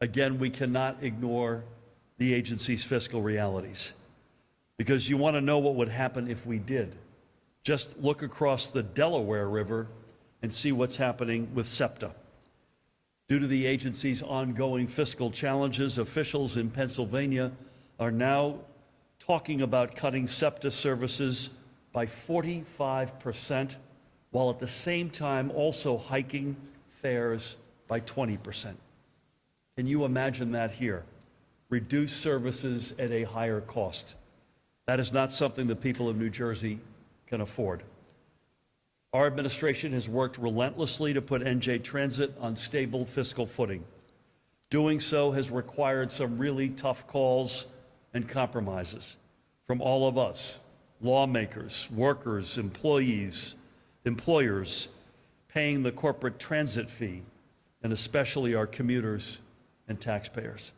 Again, we cannot ignore the agency's fiscal realities, because you want to know what would happen if we did. Just look across the Delaware River and see what's happening with SEPTA. Due to the agency's ongoing fiscal challenges, officials in Pennsylvania are now talking about cutting SEPTA services by 45%, while at the same time also hiking fares by 20%. Can you imagine that here? Reduce services at a higher cost. That is not something the people of New Jersey can afford. Our administration has worked relentlessly to put NJ Transit on stable fiscal footing. Doing so has required some really tough calls and compromises from all of us, lawmakers, workers, employees, employers, paying the corporate transit fee, and especially our commuters and taxpayers.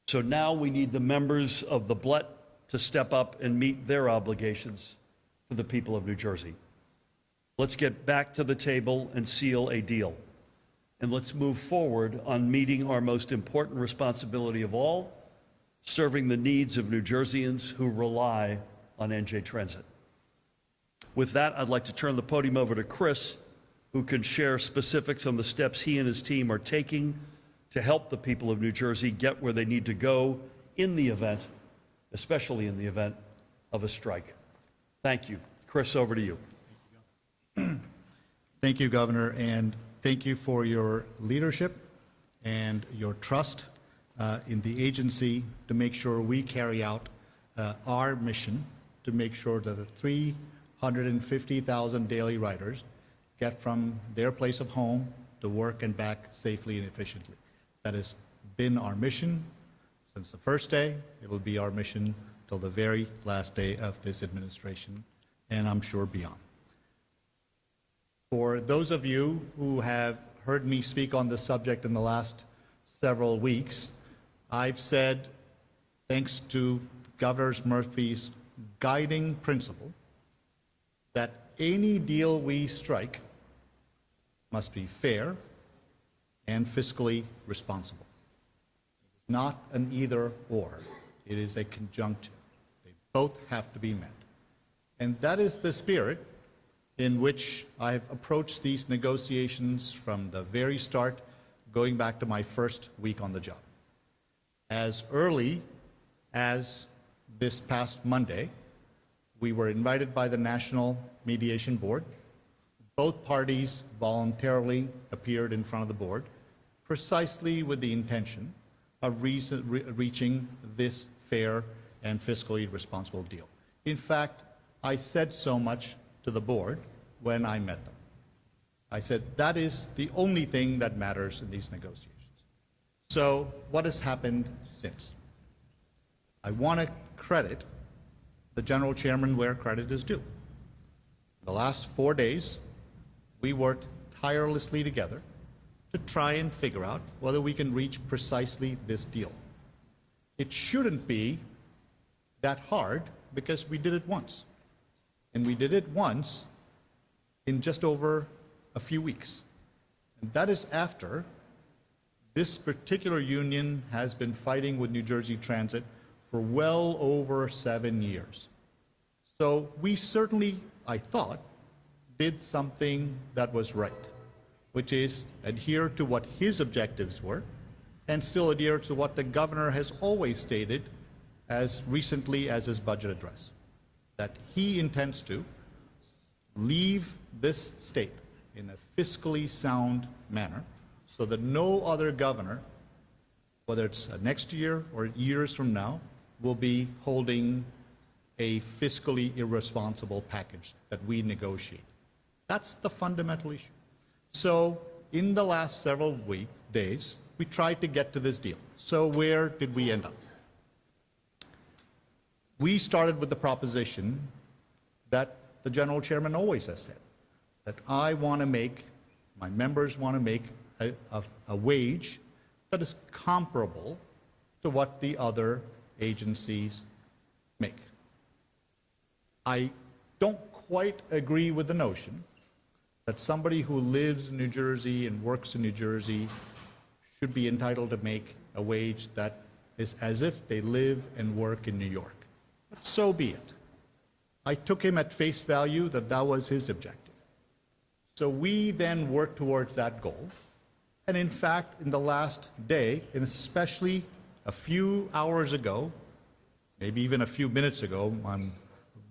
So now we need the members of the BLET to step up and meet their obligations to the people of New Jersey. Let's get back to the table and seal a deal. And let's move forward on meeting our most important responsibility of all, serving the needs of New Jerseyans who rely on NJ Transit. With that, I'd like to turn the podium over to Chris, who can share specifics on the steps he and his team are taking to help the people of New Jersey get where they need to go in the event, especially in the event of a strike. Thank you. Chris, over to you. Thank you, Governor, and thank you for your leadership and your trust in the agency to make sure we carry out our mission to make sure that the 350,000 daily riders get from their place of home to work and back safely and efficiently. That has been our mission since the first day. It will be our mission till the very last day of this administration, and I'm sure beyond. For those of you who have heard me speak on this subject in the last several weeks, I've said, thanks to Governor Murphy's guiding principle, that any deal we strike must be fair and fiscally responsible. It's not an either or, it is a conjunctive. They both have to be met. And that is the spirit in which I've approached these negotiations from the very start, going back to my first week on the job. As early as this past Monday, we were invited by the National Mediation Board. Both parties voluntarily appeared in front of the board, precisely with the intention of reaching this fair and fiscally responsible deal. In fact, I said so much to the board when I met them. I said, that is the only thing that matters in these negotiations. So what has happened since? I want to credit the General Chairman where credit is due. The last 4 days, we worked tirelessly together to try and figure out whether we can reach precisely this deal. It shouldn't be that hard because we did it once. And we did it once in just over a few weeks. And that is after this particular union has been fighting with New Jersey Transit for well over 7 years. So we certainly, I thought, did something that was right, which is adhere to what his objectives were and still adhere to what the governor has always stated as recently as his budget address, that he intends to leave this state in a fiscally sound manner so that no other governor, whether it's next year or years from now, will be holding a fiscally irresponsible package that we negotiate. That's the fundamental issue. So in the last several days, we tried to get to this deal. So where did we end up? We started with the proposition that the General Chairman always has said, that I want to make, my members want to make a wage that is comparable to what the other agencies make. I don't quite agree with the notion that somebody who lives in New Jersey and works in New Jersey should be entitled to make a wage that is as if they live and work in New York. But so be it. I took him at face value that that was his objective. So we then worked towards that goal. And in fact, in the last day, and especially a few hours ago, maybe even a few minutes ago,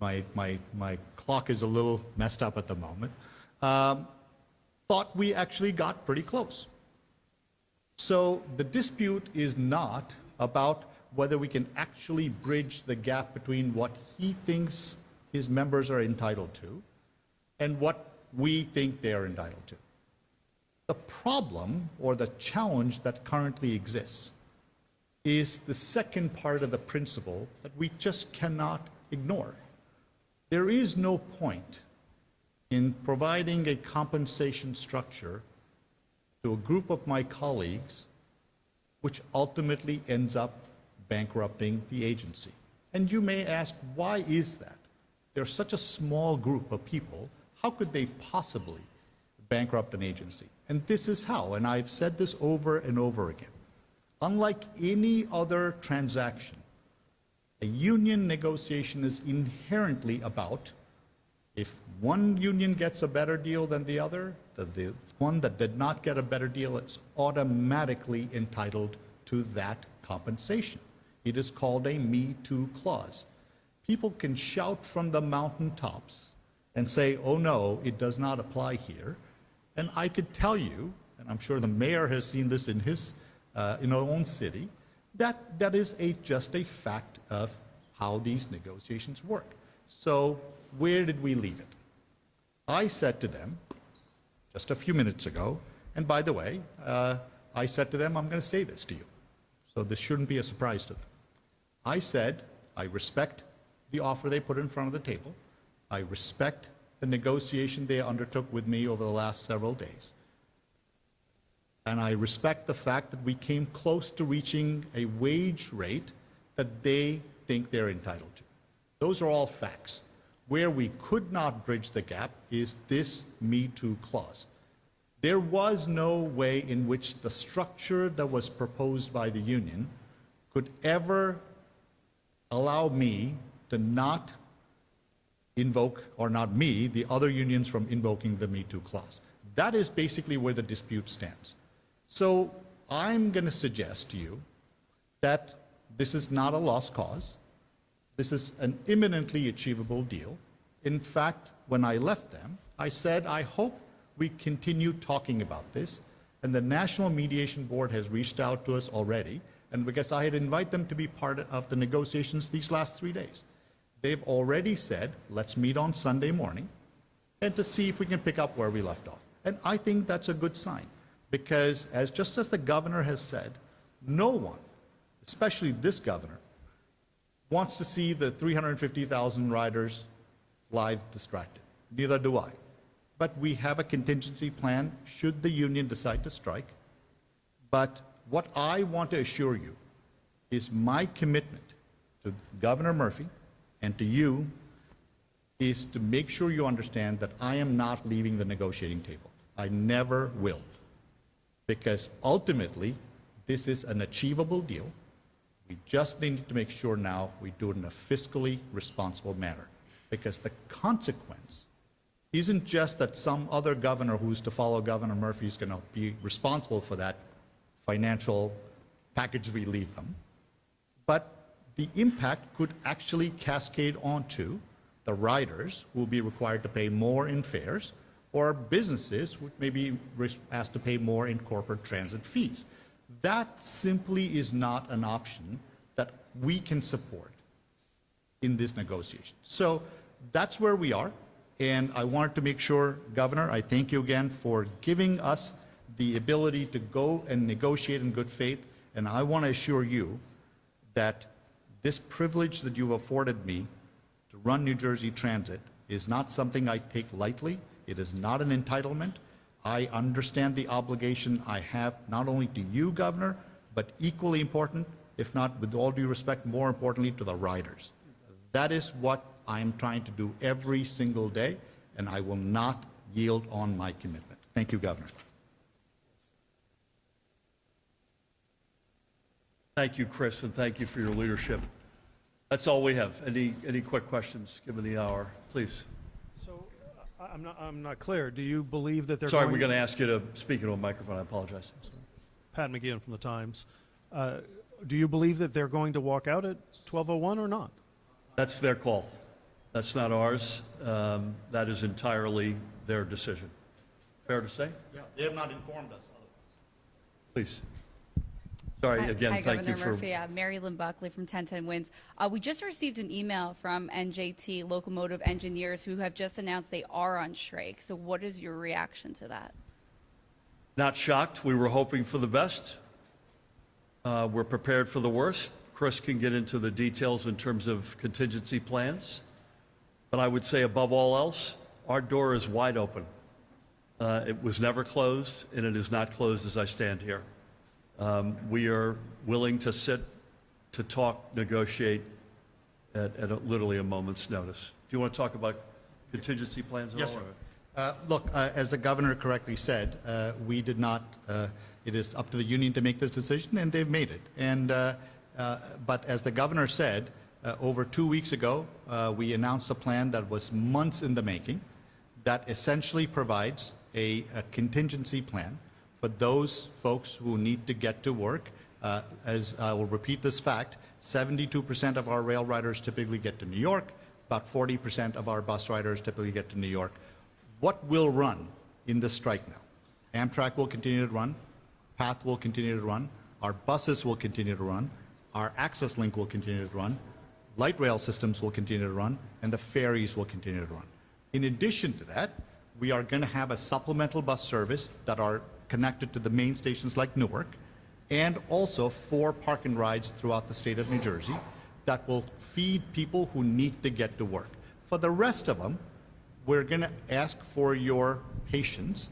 my clock is a little messed up at the moment, thought we actually got pretty close. So the dispute is not about whether we can actually bridge the gap between what he thinks his members are entitled to and what we think they are entitled to. The problem or the challenge that currently exists is the second part of the principle that we just cannot ignore. There is no point in providing a compensation structure to a group of my colleagues which ultimately ends up bankrupting the agency. And you may ask, why is that? They're such a small group of people, how could they possibly bankrupt an agency? And this is how, and I've said this over and over again. Unlike any other transaction, a union negotiation is inherently about if one union gets a better deal than the other, the one that did not get a better deal is automatically entitled to that compensation. It is called a Me Too clause. People can shout from the mountaintops and say, oh no, it does not apply here. And I could tell you, and I'm sure the mayor has seen this in his in our own city, that is just a fact of how these negotiations work. So where did we leave it? I said to them just a few minutes ago, and by the way, I said to them, I'm going to say this to you, so this shouldn't be a surprise to them. I said, I respect the offer they put in front of the table. I respect the negotiation they undertook with me over the last several days. And I respect the fact that we came close to reaching a wage rate that they think they're entitled to. Those are all facts. Where we could not bridge the gap is this Me Too clause. There was no way in which the structure that was proposed by the union could ever allow me to not invoke, or not me, the other unions from invoking the Me Too clause. That is basically where the dispute stands. So I'm going to suggest to you that this is not a lost cause. This is an imminently achievable deal. In fact, when I left them, I said, I hope we continue talking about this. And the National Mediation Board has reached out to us already. And because I had invited them to be part of the negotiations these last 3 days. They've already said, let's meet on Sunday morning and to see if we can pick up where we left off. And I think that's a good sign because just as the governor has said, no one, especially this governor, wants to see the 350,000 riders live distracted. Neither do I. But we have a contingency plan should the union decide to strike. But what I want to assure you is my commitment to Governor Murphy and to you is to make sure you understand that I am not leaving the negotiating table. I never will. Because ultimately, this is an achievable deal. We just need to make sure now we do it in a fiscally responsible manner. Because the consequence isn't just that some other governor who's to follow Governor Murphy is going to be responsible for that financial package we leave them, but the impact could actually cascade onto the riders who will be required to pay more in fares, or businesses who may be asked to pay more in corporate transit fees. That simply is not an option that we can support in this negotiation. So that's where we are, and I wanted to make sure, Governor, I thank you again for giving us the ability to go and negotiate in good faith, and I want to assure you that this privilege that you've afforded me to run New Jersey Transit is not something I take lightly. It is not an entitlement. I understand the obligation I have not only to you, Governor, but equally important, if not with all due respect, more importantly to the riders. That is what I am trying to do every single day, and I will not yield on my commitment. Thank you, Governor. Thank you, Chris, and thank you for your leadership. That's all we have. Any quick questions, given the hour? Please. So I'm not clear. Do you believe that they're Sorry, going we're going to ask you to speak into a microphone. I apologize. Pat McGeehan from the Times. Do you believe that they're going to walk out at 12:01 or not? That's their call. That's not ours. That is entirely their decision. Fair to say? Yeah, they have not informed us otherwise. Please. Sorry, again, Hi, thank Governor you for... Murphy. Mary Lynn Buckley from 1010 Wins. We just received an email from NJT locomotive engineers who have just announced they are on strike. So what is your reaction to that? Not shocked. We were hoping for the best. We're prepared for the worst. Chris can get into the details in terms of contingency plans. But I would say above all else, our door is wide open. It was never closed, and it is not closed as I stand here. We are willing to sit, to talk, negotiate at literally a moment's notice. Do you want to talk about contingency plans at all? Yes, sir. Look, as the governor correctly said, we did not, it is up to the union to make this decision, and they've made it. And, but as the governor said, over 2 weeks ago, we announced a plan that was months in the making that essentially provides a contingency plan for those folks who need to get to work. As I will repeat this fact, 72% of our rail riders typically get to New York, about 40% of our bus riders typically get to New York. What will run in the strike now? Amtrak will continue to run, PATH will continue to run, our buses will continue to run, our Access Link will continue to run, light rail systems will continue to run, and the ferries will continue to run. In addition to that, we are going to have a supplemental bus service that are connected to the main stations like Newark, and also 4 park and rides throughout the state of New Jersey that will feed people who need to get to work. For the rest of them, we're going to ask for your patience,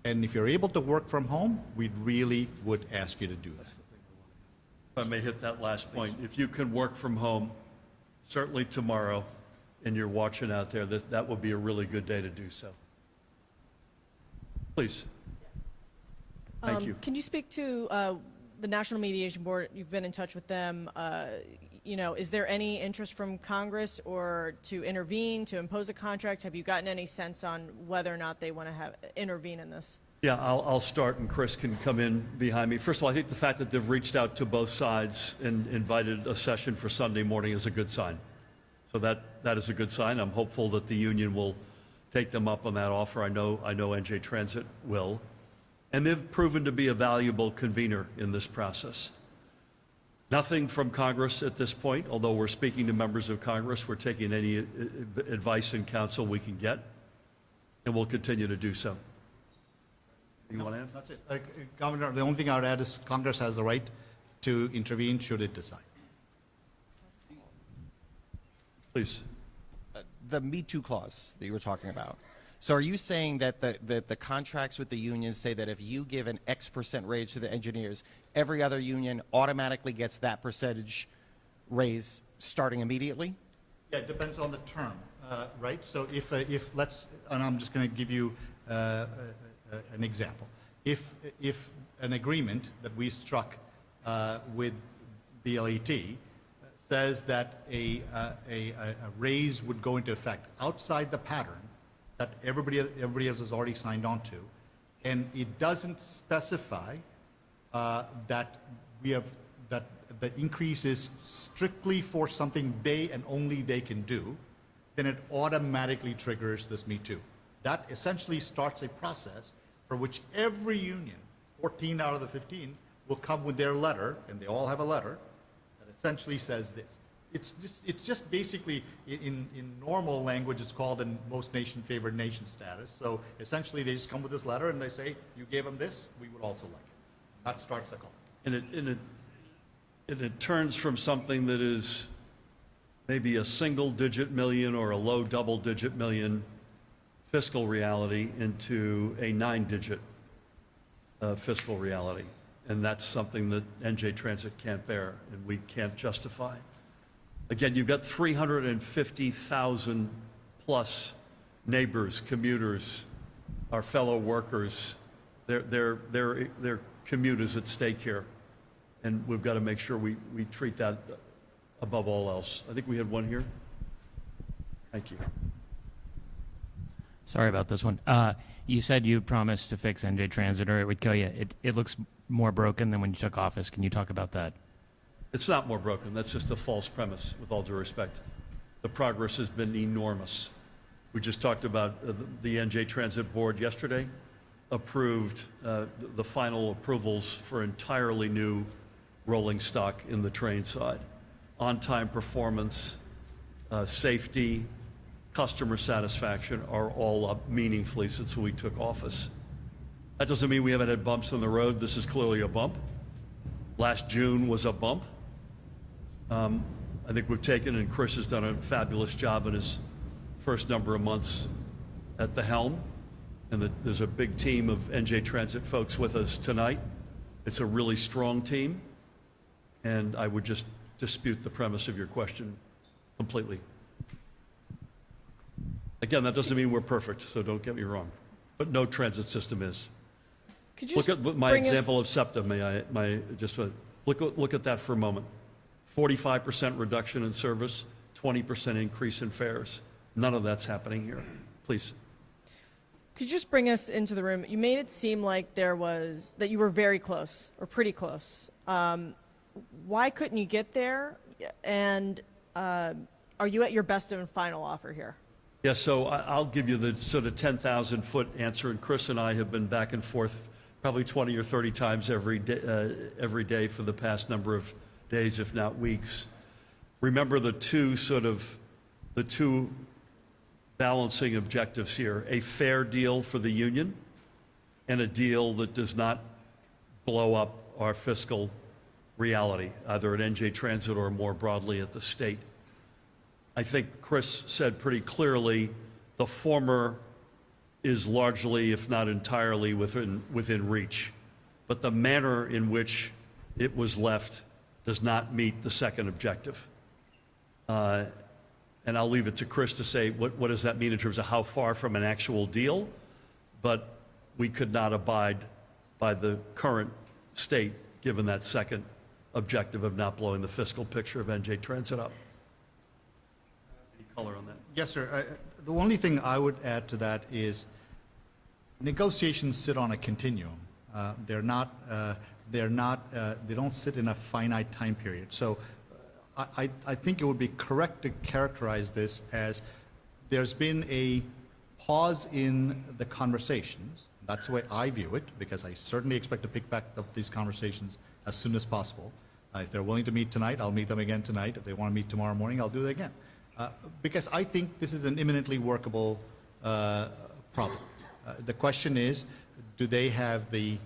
and if you're able to work from home, we really would ask you to do that. If I may hit that last point, if you can work from home, certainly tomorrow, and you're watching out there, that would be a really good day to do so. Please. Thank you. Can you speak to the National Mediation Board? You've been in touch with them. You know, is there any interest from Congress or to intervene, to impose a contract? Have you gotten any sense on whether or not they want to intervene in this? Yeah, I'll start, and Chris can come in behind me. First of all, I think the fact that they've reached out to both sides and invited a session for Sunday morning is a good sign. So that is a good sign. I'm hopeful that the union will take them up on that offer. I know NJ Transit will. And they've proven to be a valuable convener in this process. Nothing from Congress at this point, although we're speaking to members of Congress. We're taking any advice and counsel we can get, and we'll continue to do so. You want to add? That's it. Governor, the only thing I would add is Congress has the right to intervene should it decide. Please. The Me Too clause that you were talking about. So are you saying that the contracts with the unions say that if you give an X% raise to the engineers, every other union automatically gets that percentage raise starting immediately? Yeah, it depends on the term, right? So if let's, and I'm just going to give you an example. If an agreement that we struck with BLET says that a raise would go into effect outside the pattern that everybody else has already signed on to, and it doesn't specify that the increase is strictly for something they and only they can do, then it automatically triggers this Me Too. That essentially starts a process for which every union, 14 out of the 15, will come with their letter, and they all have a letter that essentially says this. It's just basically, in normal language, it's called in most nation-favored nation status. So essentially, they just come with this letter and they say, you gave them this, we would also like it. That starts the clock. And it turns from something that is maybe a single-digit million or a low double-digit million fiscal reality into a 9-digit fiscal reality. And that's something that NJ Transit can't bear and we can't justify. Again, you've got 350,000 plus neighbors, commuters, our fellow workers. Their commute is at stake here. and we've got to make sure we treat that above all else. I think we had one here. Thank you. Sorry about this one. You said you promised to fix NJ Transit or it would kill you. It looks more broken than when you took office. Can you talk about that? It's not more broken. That's just a false premise, with all due respect. The progress has been enormous. We just talked about the NJ Transit Board yesterday approved the final approvals for entirely new rolling stock in the train side. On-time performance, safety, customer satisfaction are all up meaningfully since we took office. That doesn't mean we haven't had bumps on the road. This is clearly a bump. Last June was a bump. I think we've taken, and Chris has done a fabulous job in his first number of months at the helm. And there's a big team of NJ Transit folks with us tonight. It's a really strong team. And I would just dispute the premise of your question completely. Again, that doesn't mean we're perfect, so don't get me wrong. But no transit system is. Could you Look just at my bring example us- of SEPTA. Look at that for a moment. 45% reduction in service, 20% increase in fares. None of that's happening here. Please. Could you just bring us into the room? You made it seem like that you were very close or pretty close. Why couldn't you get there? And are you at your best and final offer here? Yeah, so I'll give you the sort of 10,000-foot answer, and Chris and I have been back and forth probably 20 or 30 times every day for the past number of days, if not weeks. Remember the two balancing objectives here: a fair deal for the union and a deal that does not blow up our fiscal reality, either at NJ Transit or more broadly at the state. I think Chris said pretty clearly the former is largely, if not entirely, within reach. But the manner in which it was left does not meet the second objective. And I'll leave it to Chris to say what does that mean in terms of how far from an actual deal. But we could not abide by the current state, given that second objective of not blowing the fiscal picture of NJ Transit up. Any color on that? Yes, sir. The only thing I would add to that is negotiations sit on a continuum. They don't sit in a finite time period. So I think it would be correct to characterize this as there's been a pause in the conversations. That's the way I view it, because I certainly expect to pick back up these conversations as soon as possible. If they're willing to meet tonight, I'll meet them again tonight. If they want to meet tomorrow morning, I'll do it again. Because I think this is an imminently workable problem. The question is, do they have the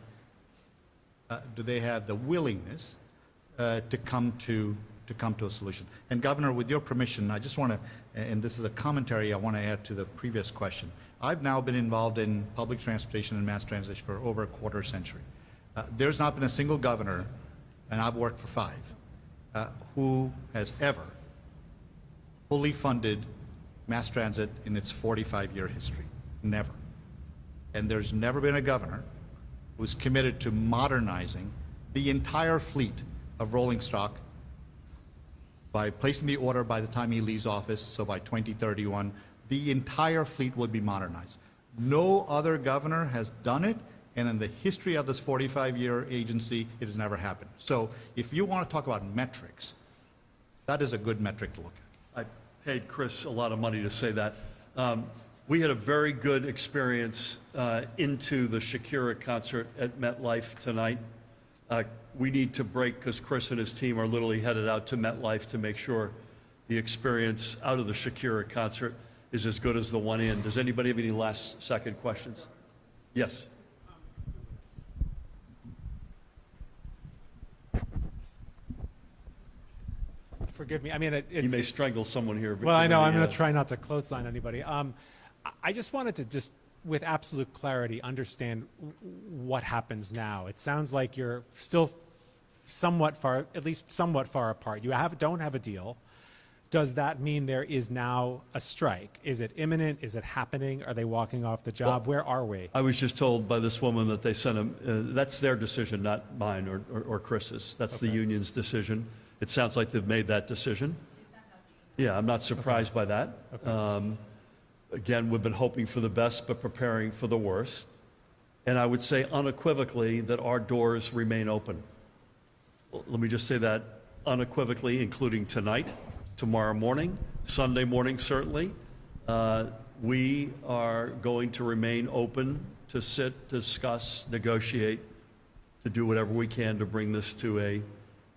willingness to come to a solution? And Governor, with your permission, I just want to, and this is a commentary I want to add to the previous question. I've now been involved in public transportation and mass transit for over a quarter century. There's not been a single governor, and I've worked for 5, who has ever fully funded mass transit in its 45-year history. Never. And there's never been a governor who's committed to modernizing the entire fleet of rolling stock by placing the order by the time he leaves office, so by 2031, the entire fleet would be modernized. No other governor has done it, and in the history of this 45-year agency, it has never happened. So if you want to talk about metrics, that is a good metric to look at. I paid Chris a lot of money to say that. We had a very good experience into the Shakira concert at MetLife tonight. We need to break, because Chris and his team are literally headed out to MetLife to make sure the experience out of the Shakira concert is as good as the one in. Does anybody have any last second questions? Yes. Forgive me. I mean, You may strangle someone here. well, I know. I'm going to to try not to clothesline anybody. I just wanted to just, with absolute clarity, understand what happens now. It sounds like you're still somewhat far, at least somewhat far apart. You don't have a deal. does that mean there is now a strike? Is it imminent? Is it happening? Are they walking off the job? Where are we? I was just told by this woman that they sent them, that's their decision, not mine or Chris's. That's the union's decision. It sounds like they've made that decision. Yeah, I'm not surprised by that. Again, we've been hoping for the best, but preparing for the worst. And I would say unequivocally that our doors remain open. Let me just say that unequivocally, including tonight, tomorrow morning, Sunday morning, certainly. We are going to remain open to sit, discuss, negotiate, to do whatever we can to bring this to a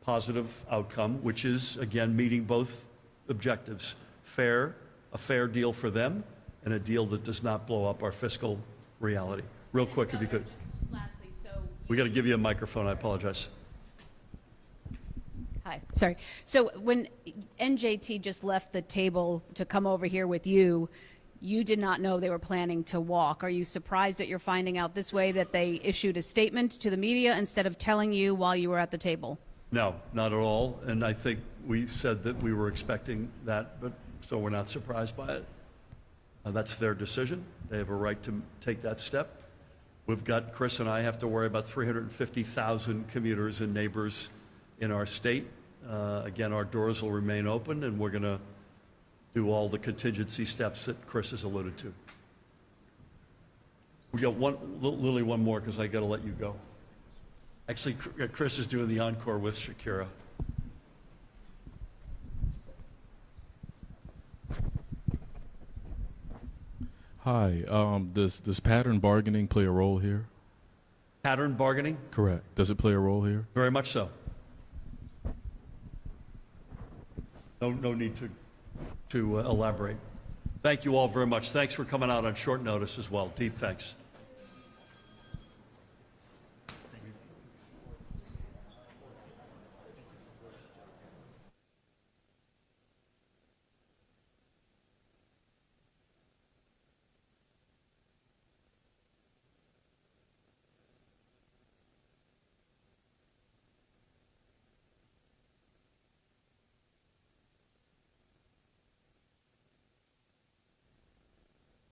positive outcome, which is, again, meeting both objectives. A fair deal for them, and a deal that does not blow up our fiscal reality. Real quick, if you could. Lastly, We got to give you a microphone. I apologize. Hi, sorry. So when NJT just left the table to come over here with you, you did not know they were planning to walk. Are you surprised that you're finding out this way that they issued a statement to the media instead of telling you while you were at the table? No, not at all. And I think we said that we were expecting that, but so we're not surprised by it. That's their decision. They have a right to take that step. We've got, Chris and I have to worry about 350,000 commuters and neighbors in our state. Again, our doors will remain open, and we're going to do all the contingency steps that Chris has alluded to. We got Lily, one more, because I got to let you go. Actually, Chris is doing the encore with Shakira. Hi. Does pattern bargaining play a role here? Pattern bargaining? Correct. Does it play a role here? Very much so. No need to elaborate. Thank you all very much. Thanks for coming out on short notice as well. Deep thanks.